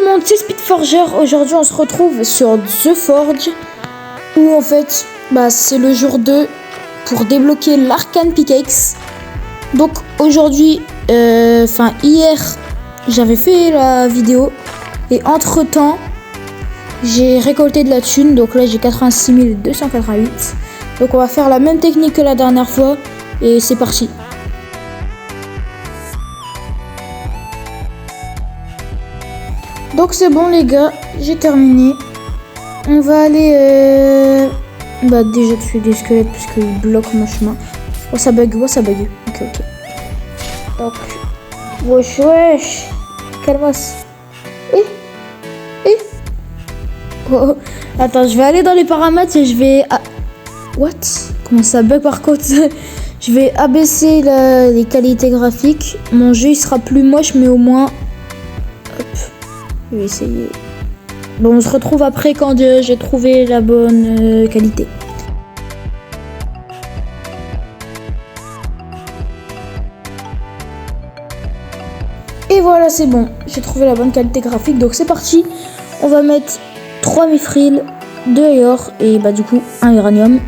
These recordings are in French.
le monde, c'est Speedforger. Aujourd'hui, on se retrouve sur The Forge, où en fait, c'est le jour 2 pour débloquer l'Arcane Pickaxe. Donc aujourd'hui, hier, j'avais fait la vidéo et entre temps, j'ai récolté de la thune. Donc là, j'ai 86 288. Donc on va faire la même technique que la dernière fois et c'est parti. Donc c'est bon les gars, j'ai terminé. On va aller déjà tuer des squelettes parce qu'ils bloquent mon chemin. Oh ça bug. Ok. Donc wesh. Calmos. Oh. Attends, je vais aller dans les paramètres et je vais... What? Comment ça bug par contre? Je vais abaisser les qualités graphiques. Mon jeu il sera plus moche mais au moins... Hop. Je vais essayer. Bon, on se retrouve après quand j'ai trouvé la bonne qualité. Et voilà, c'est bon. J'ai trouvé la bonne qualité graphique. Donc c'est parti. On va mettre 3 mithril, 2 or et du coup 1 uranium.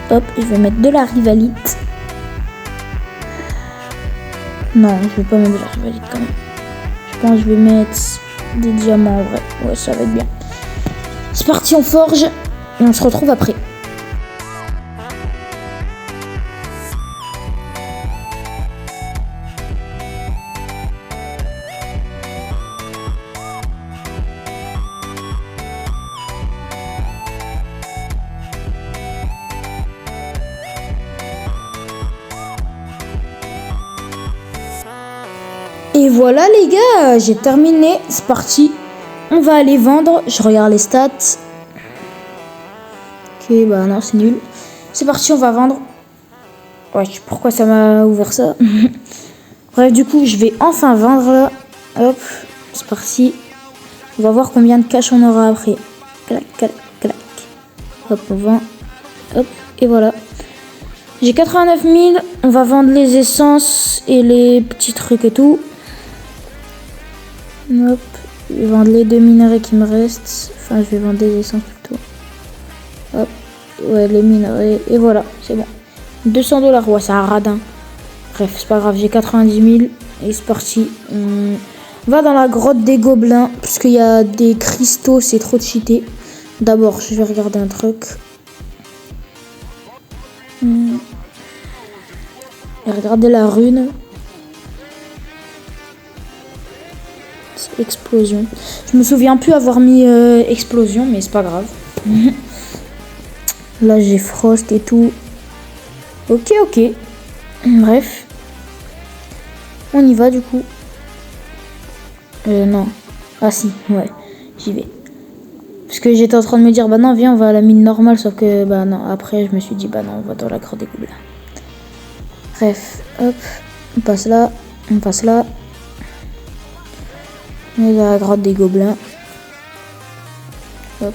Hop, je vais mettre de la rivalite. Non, je vais pas mettre de la rivalite quand même. Je pense que je vais mettre des diamants en vrai. Ouais, ça va être bien. C'est parti, on forge et on se retrouve après. Et voilà les gars, j'ai terminé, c'est parti. On va aller vendre, je regarde les stats. Ok, non, c'est nul. C'est parti, on va vendre. Ouais, je sais pourquoi ça m'a ouvert ça. Bref, du coup, je vais enfin vendre là. Hop, c'est parti. On va voir combien de cash on aura après. Clac. Hop, on vend. Hop, et voilà. J'ai 89 000. On va vendre les essences et les petits trucs et tout. Hop, je vais vendre les 2 minerais qui me restent. Enfin, je vais vendre des essences plutôt. Hop, ouais, les minerais. Et voilà, c'est bon. 200 $, ouais, c'est un radin. Bref, c'est pas grave, j'ai 90 000. Et c'est parti. On va dans la grotte des gobelins. Parce qu'il y a des cristaux, c'est trop cheaté. D'abord, je vais regarder un truc. Regardez la rune. Explosion. Je me souviens plus avoir mis explosion, mais c'est pas grave. Là j'ai frost et tout. Ok. Bref. On y va du coup. Non. Ah si, ouais. J'y vais. Parce que j'étais en train de me dire, non, viens, on va à la mine normale. Sauf que, non. Après, je me suis dit, non, on va dans la grotte des gobelins. Bref, hop. On passe là. On est dans la grotte des gobelins. Hop.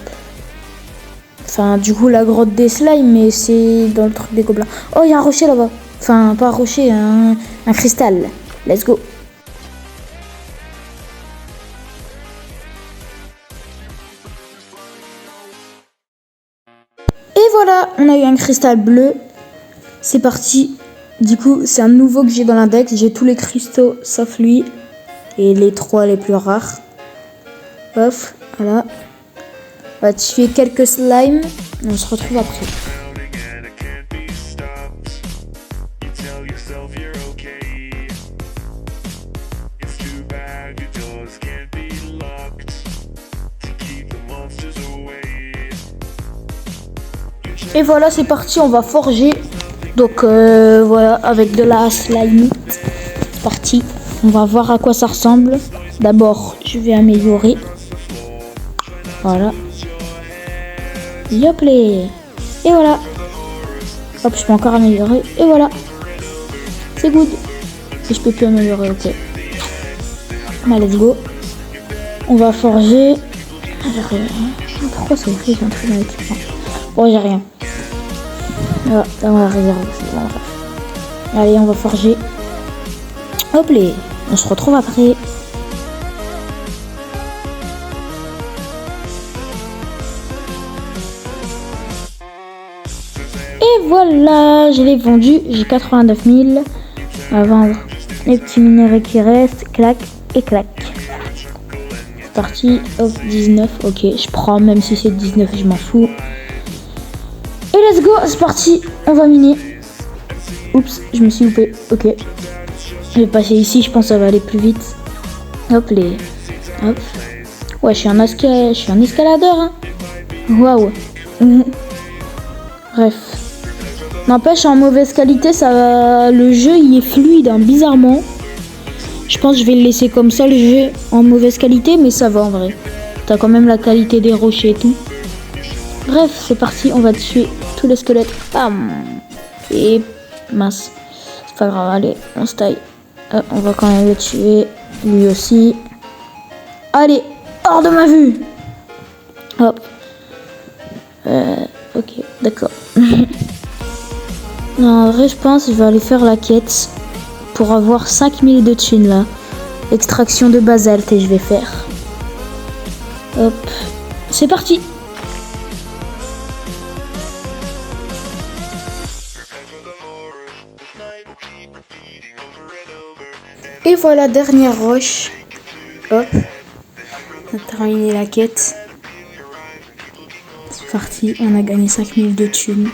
Enfin, du coup, la grotte des slimes, mais c'est dans le truc des gobelins. Oh, il y a un rocher là-bas. Enfin, pas un rocher, un cristal. Let's go. Et voilà, on a eu un cristal bleu. C'est parti. Du coup, c'est un nouveau que j'ai dans l'index. J'ai tous les cristaux sauf lui. Et les 3 les plus rares. Hop, voilà. On va tuer quelques slimes. On se retrouve après. Et voilà, c'est parti, on va forger. Donc voilà, avec de la slime. C'est parti. On va voir à quoi ça ressemble. D'abord, je vais améliorer. Voilà. Yop les. Et voilà. Hop, je peux encore améliorer. Et voilà. C'est good. Et je peux plus améliorer, ok. Let's go. On va forger. Pourquoi ça me fait un truc dans l'équipement? Bon, j'ai rien. Voilà, on va réserver. Allez, on va forger. Hop les. On se retrouve après. Et voilà, je l'ai vendu. J'ai 89 000 à vendre. Les petits minéraux qui restent, clac et clac. C'est parti, hop, 19. Ok, je prends, même si c'est 19, je m'en fous. Et let's go, c'est parti, on va miner. Oups, je me suis loupé, ok. Je vais passer ici, je pense que ça va aller plus vite. Hop, hop. Ouais, je suis un escaladeur, hein. Waouh. Bref. N'empêche, en mauvaise qualité, ça va... le jeu il est fluide, hein, bizarrement. Je pense que je vais le laisser comme ça, le jeu en mauvaise qualité, mais ça va en vrai. T'as quand même la qualité des rochers et tout. Bref, c'est parti, on va tuer tous les squelettes. Bam. Et mince. C'est pas grave, allez, on se taille. On va quand même le tuer. Lui aussi. Allez, hors de ma vue. Hop. Ok, d'accord. Non, en vrai, je pense que je vais aller faire la quête pour avoir 5000 de thunes là. Extraction de basalte et je vais faire. Hop. C'est parti. Et voilà, dernière roche. Hop. On a terminé la quête. C'est parti, on a gagné 5000 de thunes.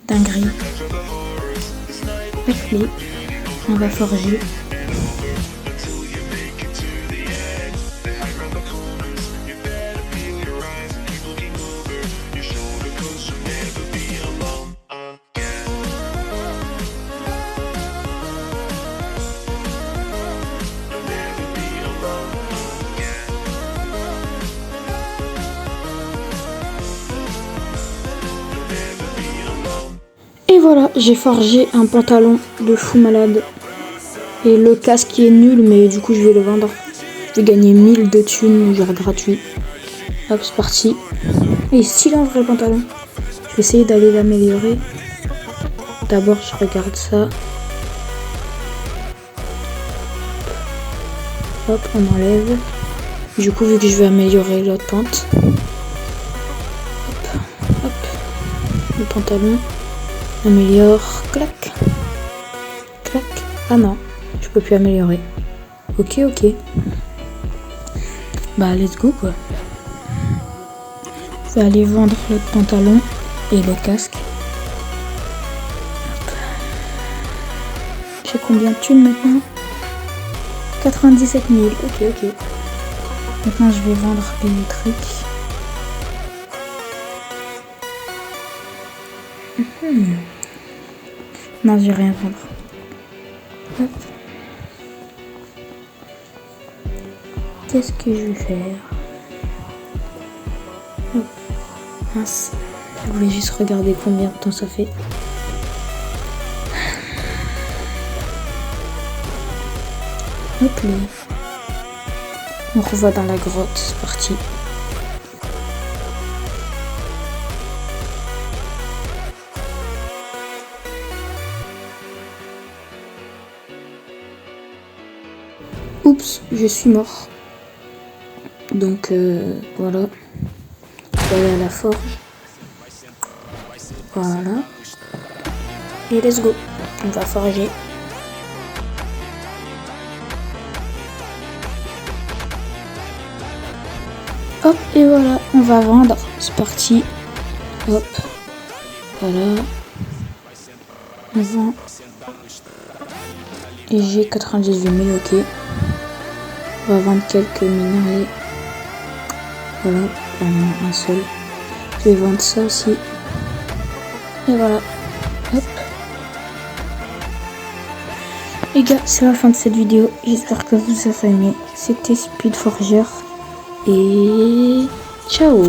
Dinguerie. Ok. On va forger. Et voilà, j'ai forgé un pantalon de fou malade. Et le casque qui est nul, mais du coup je vais le vendre. Je vais gagner 1000 de thunes, genre gratuit. Hop, c'est parti. Et stylé en vrai le pantalon. Je vais essayer d'aller l'améliorer. D'abord, je regarde ça. Hop, on enlève. Du coup, vu que je vais améliorer l'autre pente. Hop, hop. Le pantalon. Améliore. Clac. Clac. Ah non, je peux plus améliorer. Ok, ok. Bah, let's go quoi. Je vais aller vendre le pantalon et le casque. J'ai combien de thunes maintenant? 97 000. Ok, ok. Maintenant, je vais vendre les trucs. Non, je vais rien vendre. Hop. Qu'est-ce que je vais faire? Hop. Mince. Je voulais juste regarder combien de temps ça fait. Hop là. On revoit dans la grotte, c'est parti. Oups, je suis mort. Donc voilà. Je vais aller à la forge. Voilà. Et let's go. On va forger. Hop, et voilà, on va vendre. C'est parti. Hop. Voilà. On vend. Et j'ai 98 000, ok. On va vendre quelques minerais. Voilà, un seul. Je vais vendre ça aussi. Et voilà. Hop. Les gars, c'est la fin de cette vidéo. J'espère que vous avez aimé. C'était Speed Forger. Et ciao!